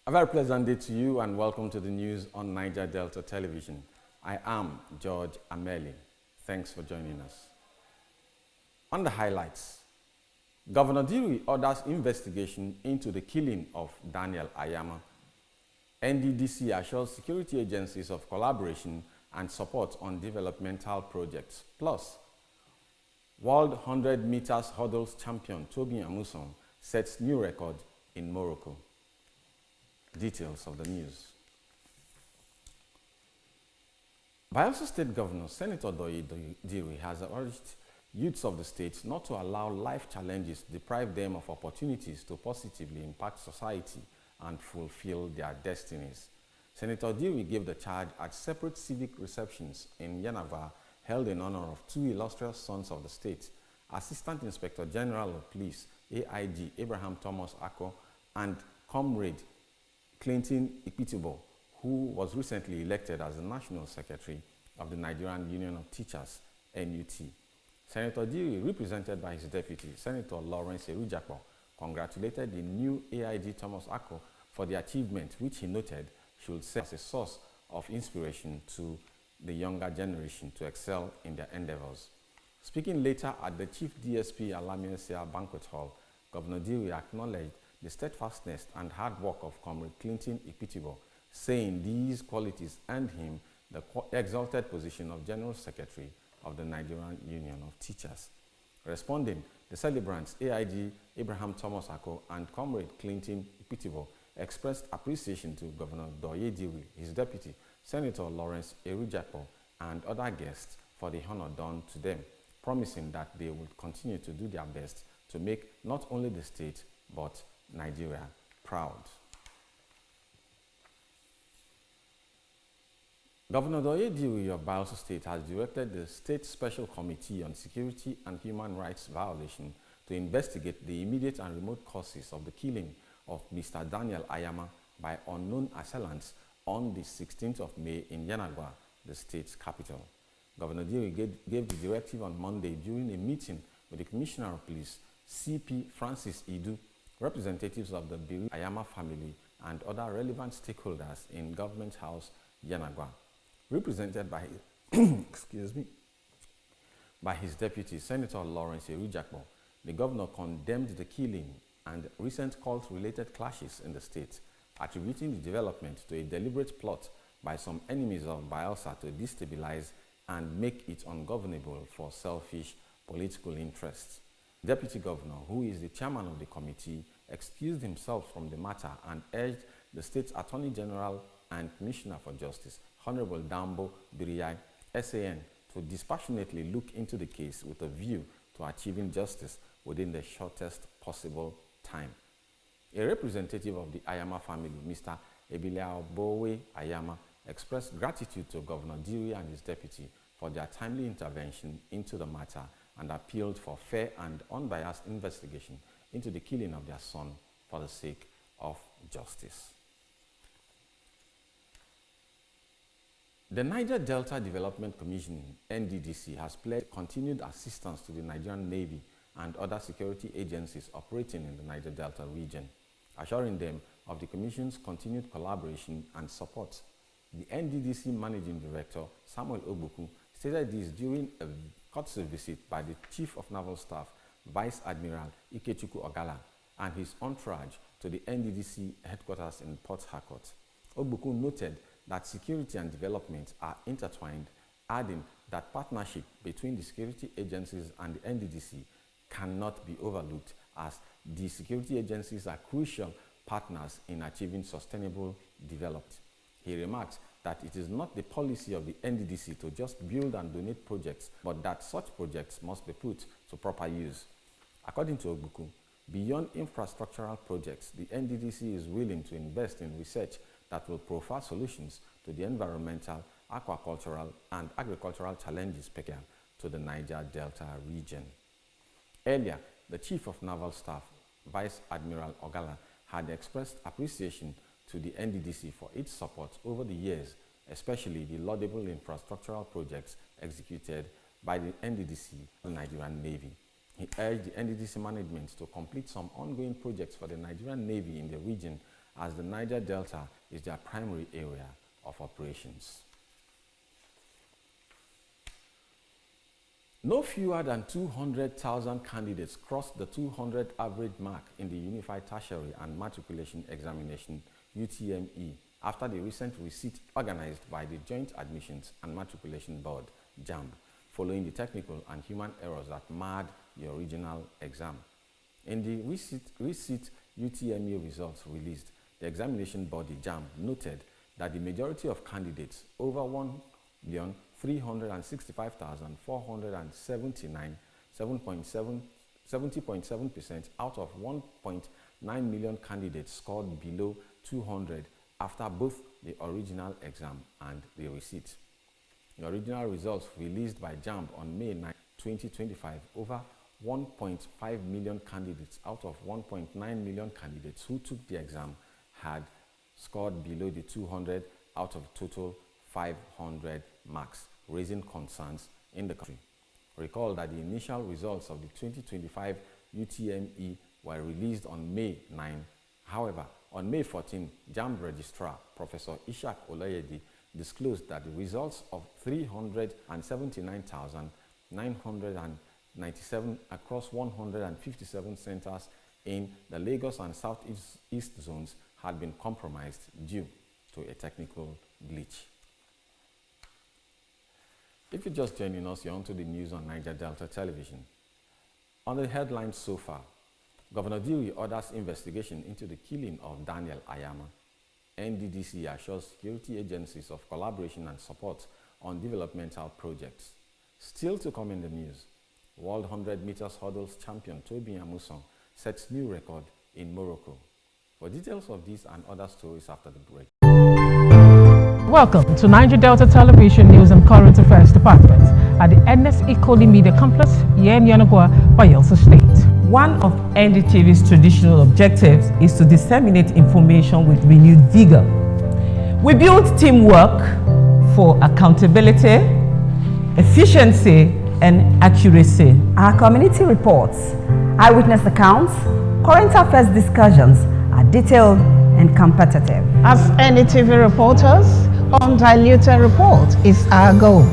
A very pleasant day to you and welcome to the news on Niger Delta Television. I am George Ameli. Thanks for joining us. On the highlights, Governor Diri orders investigation into the killing of Daniel Ayama. NDDC assures security agencies of collaboration and support on developmental projects. Plus, World 100 meters hurdles champion Toby Amuson sets new record in Morocco. Details of the news. Bayelsa State Governor Senator Doye Diri has urged youths of the state not to allow life challenges deprive them of opportunities to positively impact society and fulfill their destinies. Senator Diri gave the charge at separate civic receptions in Yanagwa held in honor of two illustrious sons of the state, Assistant Inspector General of Police AIG Abraham Thomas Ako and Comrade Clinton Ikpitibo, who was recently elected as the National Secretary of the Nigerian Union of Teachers, NUT. Senator Diri, represented by his deputy, Senator Lawrence Erujakpo, congratulated the new AIG Thomas Ako for the achievement, which he noted should serve as a source of inspiration to the younger generation to excel in their endeavors. Speaking later at the Chief DSP Alamiasia Banquet Hall, Governor Diri acknowledged the steadfastness and hard work of Comrade Clinton Ikpitibo, saying these qualities earned him the exalted position of General Secretary of the Nigerian Union of Teachers. Responding, the celebrants AIG Abraham Thomas Ako and Comrade Clinton Ikpitibo expressed appreciation to Governor Doye Diri, his deputy, Senator Lawrence Erujakpo, and other guests for the honor done to them, promising that they would continue to do their best to make not only the state but Nigeria proud. Governor Doye Diri of Bayelsa State has directed the State Special Committee on Security and Human Rights Violation to investigate the immediate and remote causes of the killing of Mr. Daniel Ayama by unknown assailants on the 16th of May in Yanagwa, the state's capital. Governor Diri gave the directive on Monday during a meeting with the Commissioner of Police, CP Francis Idu, representatives of the Biri Ayama family, and other relevant stakeholders in Government House, Yanagwa. Represented by by his deputy, Senator Lawrence Erujakpo, the governor condemned the killing and recent cult-related clashes in the state, attributing the development to a deliberate plot by some enemies of Bayelsa to destabilize and make it ungovernable for selfish political interests. Deputy Governor, who is the chairman of the committee, excused himself from the matter and urged the state's Attorney General and Commissioner for Justice, Honorable Dambo Biriyai, SAN, to dispassionately look into the case with a view to achieving justice within the shortest possible time. A representative of the Ayama family, Mr. Ebiliao Bowe Ayama, expressed gratitude to Governor Diri and his deputy for their timely intervention into the matter and appealed for fair and unbiased investigation into the killing of their son for the sake of justice. The Niger Delta Development Commission, NDDC, has pledged continued assistance to the Nigerian Navy and other security agencies operating in the Niger Delta region, assuring them of the Commission's continued collaboration and support. The NDDC Managing Director, Samuel Ogbuku, stated this during a courtesy visit by the Chief of Naval Staff, Vice Admiral Ikechukwu Ogala, and his entourage to the NDDC headquarters in Port Harcourt. Ogbuku noted that security and development are intertwined, adding that partnership between the security agencies and the NDDC cannot be overlooked, as the security agencies are crucial partners in achieving sustainable development. He remarked that it is not the policy of the NDDC to just build and donate projects, but that such projects must be put to proper use. According to Ogbuku, beyond infrastructural projects, the NDDC is willing to invest in research that will provide solutions to the environmental, aquacultural, and agricultural challenges peculiar to the Niger Delta region. Earlier, the Chief of Naval Staff, Vice Admiral Ogala, had expressed appreciation to the NDDC for its support over the years, especially the laudable infrastructural projects executed by the NDDC and the Nigerian Navy. He urged the NDDC management to complete some ongoing projects for the Nigerian Navy in the region as the Niger Delta is their primary area of operations. No fewer than 200,000 candidates crossed the 200 average mark in the Unified Tertiary and Matriculation Examination (UTME) after the recent resit organized by the Joint Admissions and Matriculation Board (JAMB), following the technical and human errors that marred the original exam. In the resit UTME results released, the examination body JAMB noted that the majority of candidates, over 1,365,479, 70.7% out of 1.9 million candidates scored below 200 after both the original exam and the resit. The original results released by JAMB on May 9, 2025, over 1.5 million candidates out of 1.9 million candidates who took the exam had scored below the 200 out of total 500 marks, raising concerns in the country. Recall that the initial results of the 2025 UTME were released on May 9. However, on May 14, JAMB Registrar Professor Ishak Oloyede disclosed that the results of 379,997 across 157 centers in the Lagos and Southeast zones had been compromised due to a technical glitch. If you're just joining us, you're onto the news on Niger Delta Television. On the headlines so far, Governor Dewey orders investigation into the killing of Daniel Ayama. NDDC assures security agencies of collaboration and support on developmental projects. Still to come in the news, World 100 meters hurdles champion Toby Amuson sets new record in Morocco. For details of these and other stories after the break. Welcome to Niger Delta Television News and Current Affairs Department at the Ernest Ikoli Media Complex, here in Yanagwa, Bayelsa State. One of NDTV's traditional objectives is to disseminate information with renewed vigor. We build teamwork for accountability, efficiency, and accuracy. Our community reports, eyewitness accounts, current affairs discussions are detailed and competitive. As NDTV reporters, undiluted report is our goal.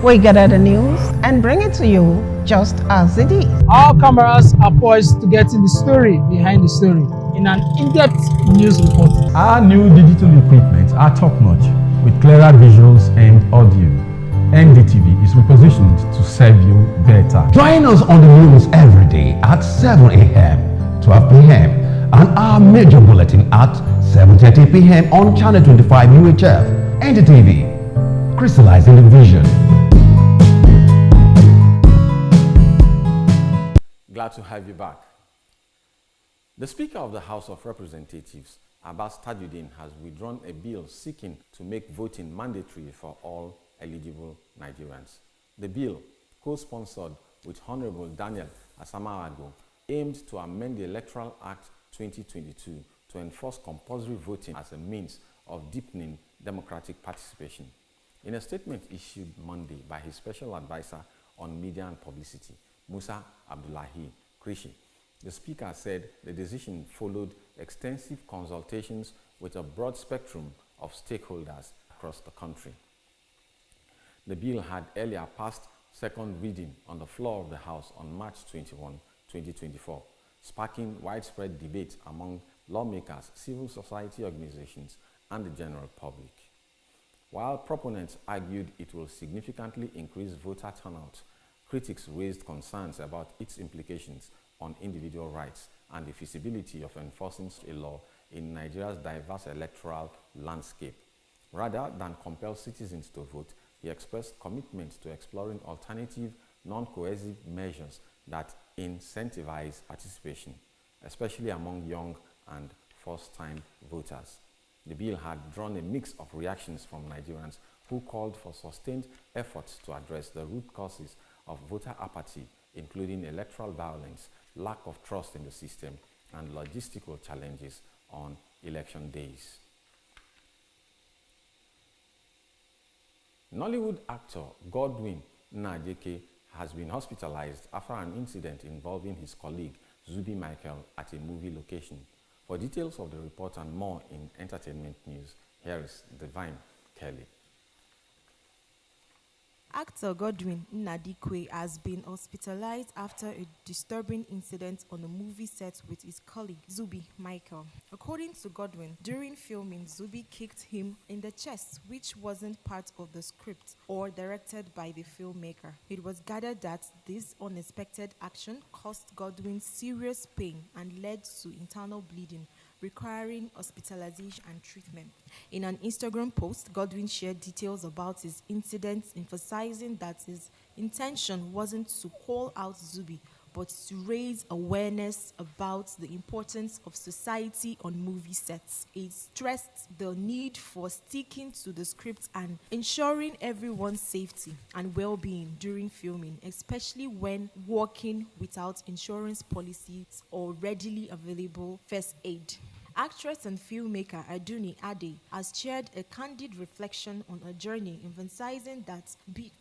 We gather the news and bring it to you just as it is. Our cameras are poised to get in the story behind the story in an in-depth news report. Our new digital equipment are top-notch with clearer visuals and audio. NDTV is repositioned to serve you better. Join us on the news every day at 7 a.m., 12 p.m. and our major bulletin at 7:30 p.m. on Channel 25 UHF. NDTV, crystallizing the vision. Glad to have you back. The Speaker of the House of Representatives, Abbas Tajuddin, has withdrawn a bill seeking to make voting mandatory for all eligible Nigerians. The bill, co-sponsored with Honorable Daniel Asamawago, aimed to amend the Electoral Act 2022 to enforce compulsory voting as a means of deepening democratic participation. In a statement issued Monday by his special advisor on media and publicity, Musa Abdullahi Krishi, the Speaker said the decision followed extensive consultations with a broad spectrum of stakeholders across the country. The bill had earlier passed second reading on the floor of the House on March 21, 2024, sparking widespread debate among lawmakers, civil society organizations, and the general public. While proponents argued it will significantly increase voter turnout, critics raised concerns about its implications on individual rights and the feasibility of enforcing a law in Nigeria's diverse electoral landscape. Rather than compel citizens to vote, he expressed commitment to exploring alternative, non-coercive measures that incentivize participation, especially among young and first-time voters. The bill had drawn a mix of reactions from Nigerians who called for sustained efforts to address the root causes of voter apathy, including electoral violence, lack of trust in the system, and logistical challenges on election days. Nollywood actor Godwin Najeke has been hospitalized after an incident involving his colleague Zubi Michael at a movie location. For details of the report and more in entertainment news, here is Divine Kelly. Actor Godwin Nnadikwe has been hospitalized after a disturbing incident on a movie set with his colleague Zubi Michael. According to Godwin, during filming, Zubi kicked him in the chest, which wasn't part of the script or directed by the filmmaker. It was gathered that this unexpected action caused Godwin serious pain and led to internal bleeding, requiring hospitalization and treatment. In an Instagram post, Godwin shared details about his incident, emphasizing that his intention wasn't to call out Zubi, but to raise awareness about the importance of society on movie sets. He stressed the need for sticking to the script and ensuring everyone's safety and well-being during filming, especially when working without insurance policies or readily available first aid. Actress and filmmaker Aduni Ade has shared a candid reflection on her journey, emphasizing that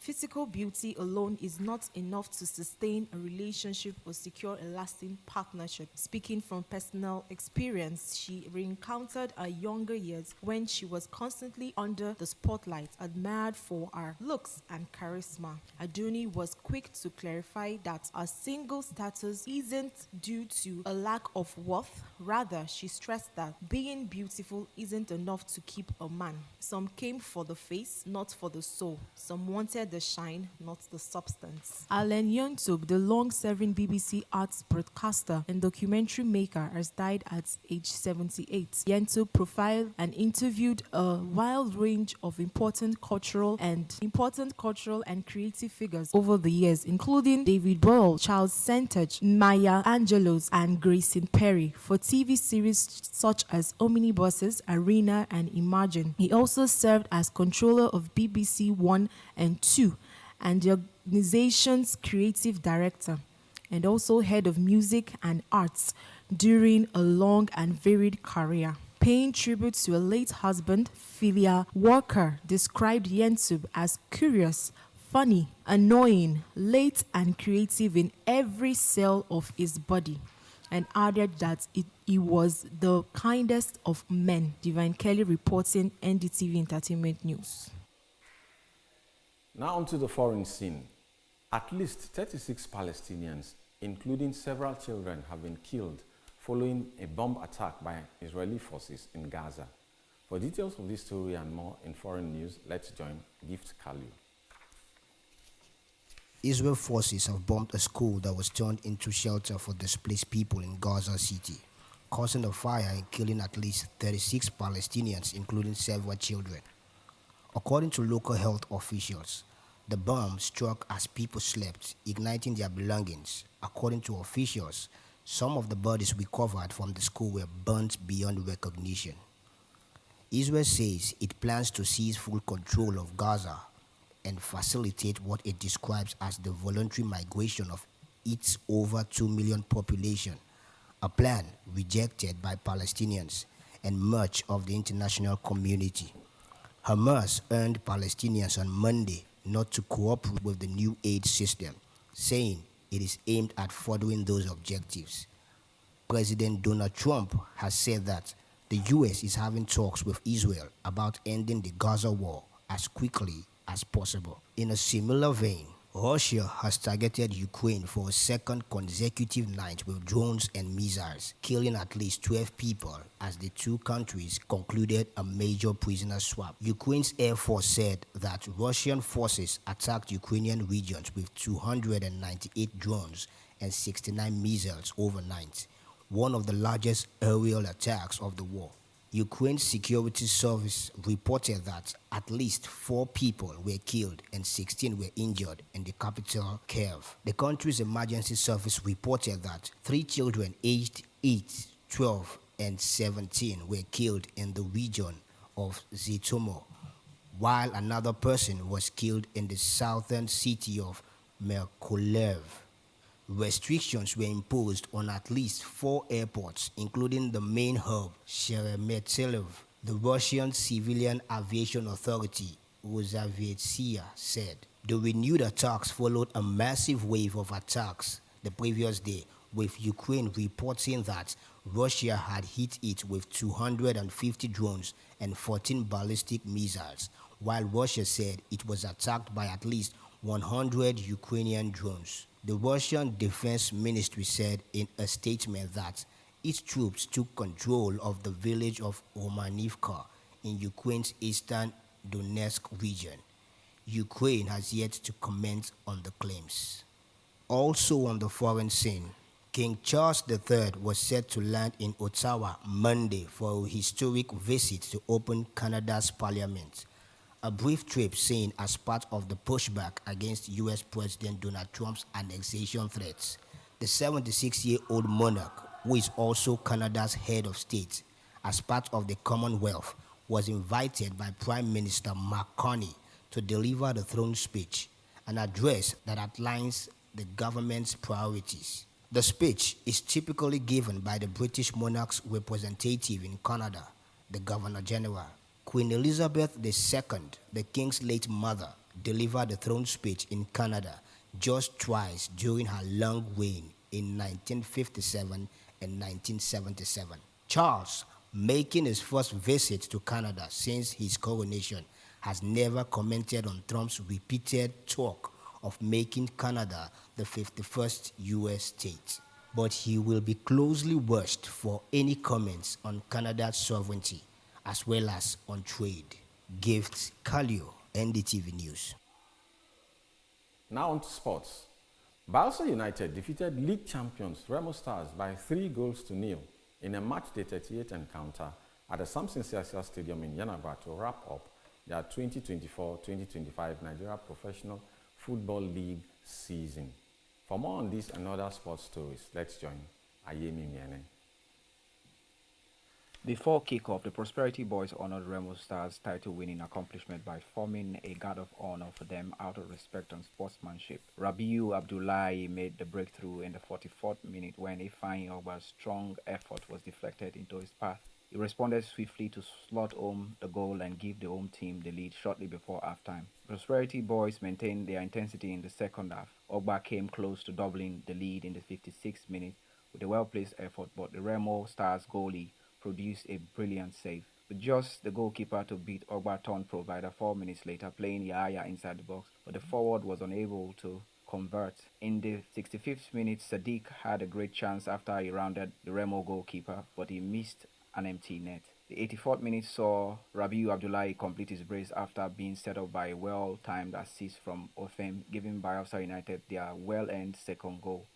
physical beauty alone is not enough to sustain a relationship or secure a lasting partnership. Speaking from personal experience, she re-encountered her younger years when she was constantly under the spotlight, admired for her looks and charisma. Aduni was quick to clarify that her single status isn't due to a lack of worth. Rather, she stressed that being beautiful isn't enough to keep a man. Some came for the face, not for the soul. Some wanted the shine, not the substance. Alan Yontub, the long-serving BBC arts broadcaster and documentary maker, has died at age 78. Yontub profiled and interviewed a wide range of important cultural and creative figures over the years, including David Boyle, Charles Sentich, Maya Angelos, and Grayson Perry, for TV series such as Omnibuses, Arena, and Imagine. He also served as controller of BBC One and Two and the organization's creative director, and also head of music and arts during a long and varied career. Paying tribute to her late husband, Philia Walker described Yontub as curious, funny, annoying, late, and creative in every cell of his body, and added that he was the kindest of men. Divine Kelly reporting, NDTV Entertainment News. Now onto the foreign scene. At least 36 Palestinians, including several children, have been killed following a bomb attack by Israeli forces in Gaza. For details of this story and more in foreign news, let's join Gift Kalu. Israel forces have bombed a school that was turned into shelter for displaced people in Gaza City, causing a fire and killing at least 36 Palestinians, including several children. According to local health officials, the bomb struck as people slept, igniting their belongings. According to officials, some of the bodies recovered from the school were burnt beyond recognition. Israel says it plans to seize full control of Gaza and facilitate what it describes as the voluntary migration of its over 2 million population, a plan rejected by Palestinians and much of the international community. Hamas warned Palestinians on Monday not to cooperate with the new aid system, saying it is aimed at furthering those objectives. President Donald Trump has said that the U.S. is having talks with Israel about ending the Gaza war as quickly as possible. In a similar vein, Russia has targeted Ukraine for a second consecutive night with drones and missiles, killing at least 12 people as the two countries concluded a major prisoner swap. Ukraine's Air Force said that Russian forces attacked Ukrainian regions with 298 drones and 69 missiles overnight, one of the largest aerial attacks of the war. Ukraine's security service reported that at least 4 people were killed and 16 were injured in the capital, Kyiv. The country's emergency service reported that 3 children aged 8, 12, and 17 were killed in the region of Zhytomyr, while another person was killed in the southern city of Mykolaiv. Restrictions were imposed on at least 4 airports, including the main hub, Sheremetyevo. The Russian Civilian Aviation Authority, Rosavietsia, said. The renewed attacks followed a massive wave of attacks the previous day, with Ukraine reporting that Russia had hit it with 250 drones and 14 ballistic missiles, while Russia said it was attacked by at least 100 Ukrainian drones. The Russian Defense Ministry said in a statement that its troops took control of the village of Romanivka in Ukraine's eastern Donetsk region. Ukraine has yet to comment on the claims. Also on the foreign scene, King Charles III was set to land in Ottawa Monday for a historic visit to open Canada's parliament, a brief trip seen as part of the pushback against US President Donald Trump's annexation threats. The 76-year-old monarch, who is also Canada's head of state, as part of the Commonwealth, was invited by Prime Minister Mark Carney to deliver the throne speech, an address that outlines the government's priorities. The speech is typically given by the British monarch's representative in Canada, the Governor-General. Queen Elizabeth II, the King's late mother, delivered the throne speech in Canada just twice during her long reign in 1957 and 1977. Charles, making his first visit to Canada since his coronation, has never commented on Trump's repeated talk of making Canada the 51st U.S. state. But he will be closely watched for any comments on Canada's sovereignty, as well as on trade. Gifts Kallio, NDTV News. Now on to sports. Bielsa United defeated league champions Remo Stars by 3-0 in a matchday 38 encounter at the Samson Siasia Stadium in Yenagoa to wrap up their 2024-2025 Nigeria Professional Football League season. For more on this and other sports stories, let's join Ayemi Miene. Before kickoff, the Prosperity Boys honored Remo Stars' title-winning accomplishment by forming a guard of honor for them out of respect and sportsmanship. Rabiu Abdullahi made the breakthrough in the 44th minute when Ifeanyi Ogba's strong effort was deflected into his path. He responded swiftly to slot home the goal and give the home team the lead shortly before halftime. Prosperity Boys maintained their intensity in the second half. Ogba came close to doubling the lead in the 56th minute with a well-placed effort, but the Remo Stars goalie produced a brilliant save. With just the goalkeeper to beat, Ogba turned provider 4 minutes later, playing Yaya inside the box, but the forward was unable to convert. In the 65th minute, Sadiq had a great chance after he rounded the Remo goalkeeper, but he missed an empty net. The 84th minute saw Rabiu Abdullahi complete his brace after being set up by a well-timed assist from Ofem, giving Bielsa United their well-earned second goal.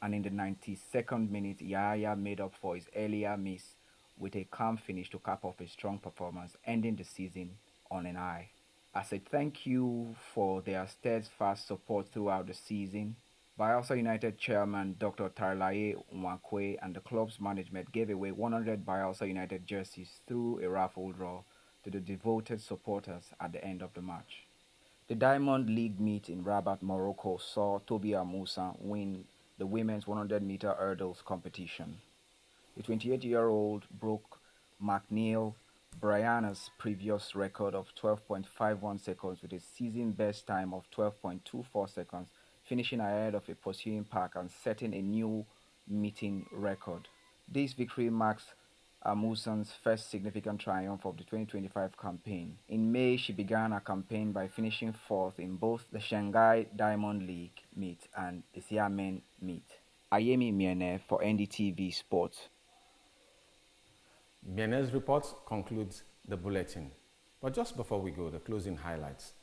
And in the 92nd minute, Yaya made up for his earlier miss with a calm finish to cap off a strong performance, ending the season on an high. As a thank you for their steadfast support throughout the season, Bielsa United chairman Dr. Tarlaye Nwakwe and the club's management gave away 100 Bielsa United jerseys through a raffle draw to the devoted supporters at the end of the match. The Diamond League meet in Rabat, Morocco saw Tobia Musa win the women's 100-meter hurdles competition. The 28-year-old broke McNeil Brianna's previous record of 12.51 seconds with a season best time of 12.24 seconds, finishing ahead of a pursuing pack and setting a new meeting record. This victory marks Amusan's first significant triumph of the 2025 campaign. In May, she began her campaign by finishing fourth in both the Shanghai Diamond League meet and the Xiamen meet. Ayemi Miene for NDTV Sports. Miene's report concludes the bulletin. But just before we go, the closing highlights.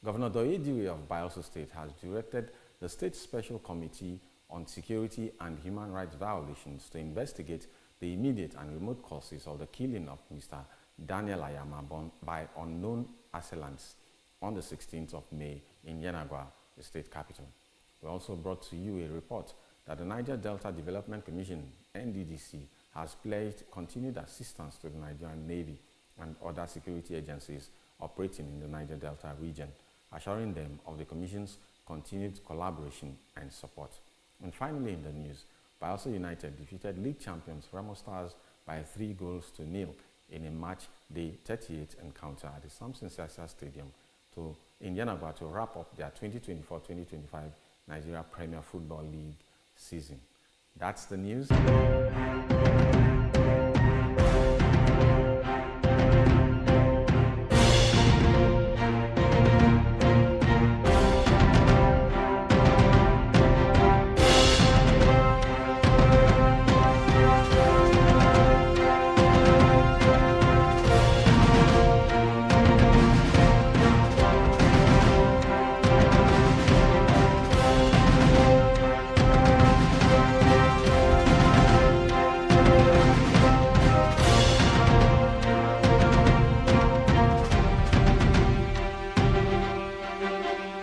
Governor Doye Diri of Bayelsa State has directed the State Special Committee on Security and Human Rights Violations to investigate the immediate and remote causes of the killing of Mr. Daniel Ayama by unknown assailants on the 16th of May in Yenagoa, the state capital. We also brought to you a report that the Niger Delta Development Commission, NDDC, has pledged continued assistance to the Nigerian Navy and other security agencies operating in the Niger Delta region, assuring them of the Commission's continued collaboration and support. And finally in the news, Bielsa United defeated league champions Remo Stars by 3-0 in a match day 38 encounter at the Samson Siasia Stadium in Yenagoa to wrap up their 2024-2025 Nigeria Premier Football League season. That's the news.